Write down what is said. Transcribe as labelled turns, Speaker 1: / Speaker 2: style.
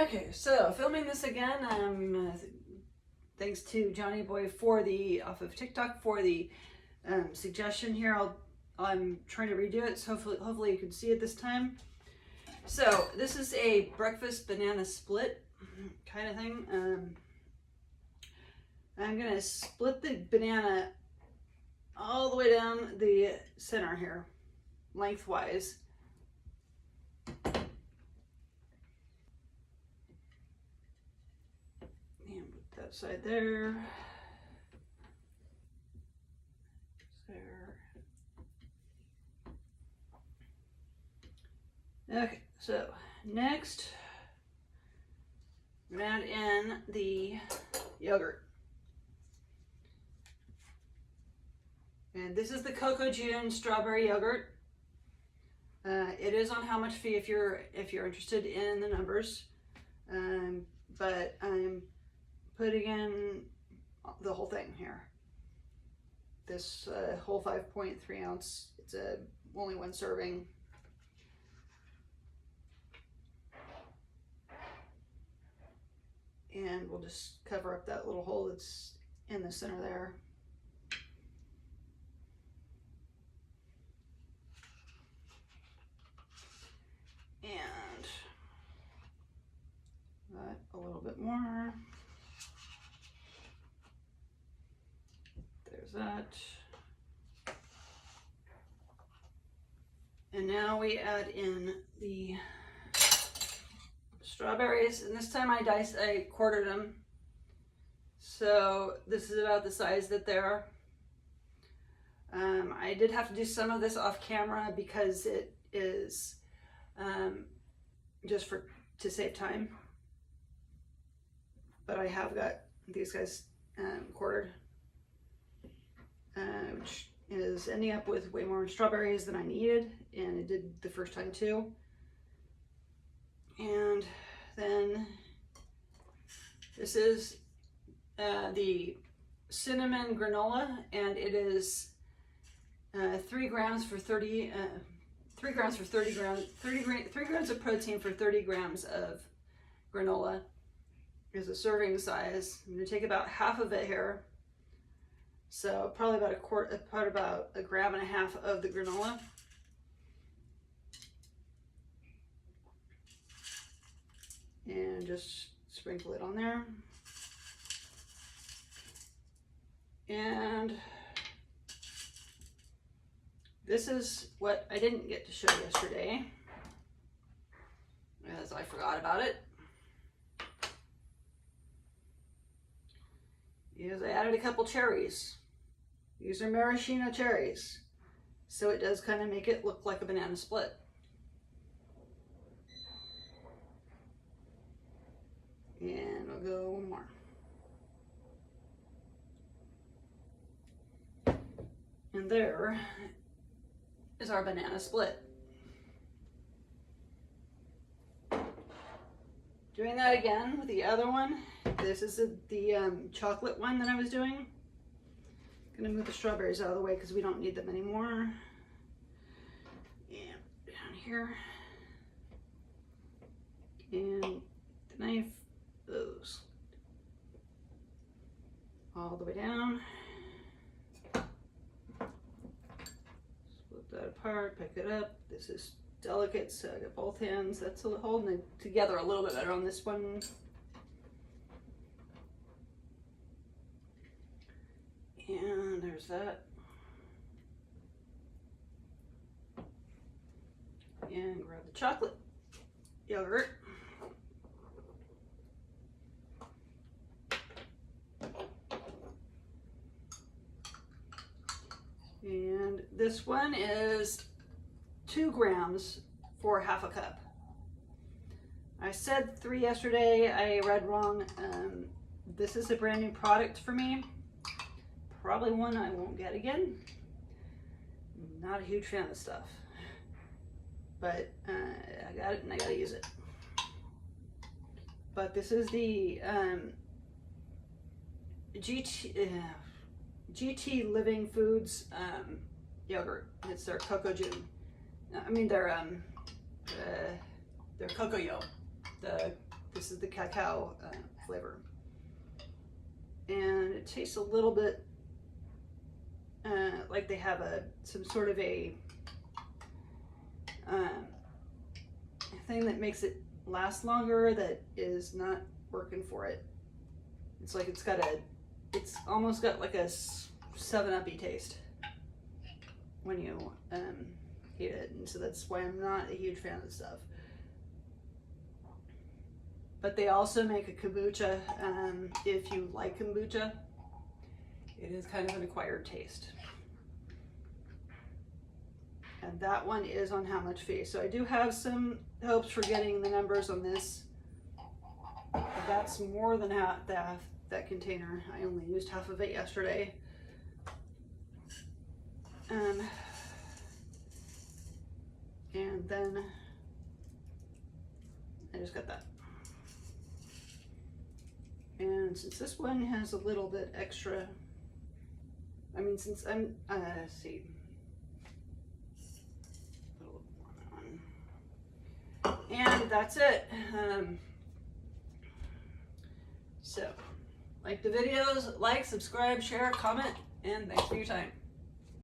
Speaker 1: Okay, so filming this again. Thanks to Johnny Boy for the off of TikTok for the suggestion here. I'm trying to redo it, so hopefully you can see it this time. So this is a breakfast banana split kind of thing. I'm gonna split the banana all the way down the center here, lengthwise. And put that side there. Okay, so next I'm gonna add in the yogurt. And this is the Cocoa June strawberry yogurt. It is on How Much Fee if you're interested in the numbers. But I'm putting in the whole thing here. This whole 5.3 ounce, it's only one serving. And we'll just cover up that little hole that's in the center there. And a little bit more. There's that. And now we add in the strawberries, and this time I quartered them. So this is about the size that they are. I did have to do some of this off camera because it is just to save time. But I have got these guys quartered, which is ending up with way more strawberries than I needed, and it did the first time too. And then this is the cinnamon granola, and it is 3 grams for 30 grams of protein for 30 grams of granola is a serving size. I'm gonna take about half of it here, so probably about about a gram and a half of the granola. And just sprinkle it on there. And this is what I didn't get to show yesterday, as I forgot about it. Is I added a couple cherries. These are maraschino cherries, so it does kind of make it look like a banana split. And I'll go one more. And there is our banana split. Doing that again with the other one. This is the chocolate one that I was doing. Gonna move the strawberries out of the way because we don't need them anymore. And down here. And the knife. Those all the way down. Split that apart, pick it up. This is delicate, so I got both hands. That's holding it together a little bit better on this one. And there's that. And grab the chocolate yogurt. And this one is 2 grams for half a cup. I said 3 yesterday, I read wrong. This is a brand new product for me. Probably one I won't get again. Not a huge fan of the stuff. But I got it and I gotta use it. But this is the GT Living Foods yogurt. It's their Cocoa June. I mean their Cocoa Yo. The This is the cacao flavor. And it tastes a little bit like they have some sort of a thing that makes it last longer that is not working for it. It's like it's almost got like a 7-Up-y taste when you eat it, and so that's why I'm not a huge fan of the stuff. But they also make a kombucha. If you like kombucha, it is kind of an acquired taste. And that one is on How Much Fee. So I do have some hopes for getting the numbers on this. But that's more than half that container. I only used half of it yesterday. And then I just got that. And since this one has a little bit extra, I mean, since I'm, let's see, put a little more on that one. And that's it. So, like the videos, like, subscribe, share, comment, and thanks for your time.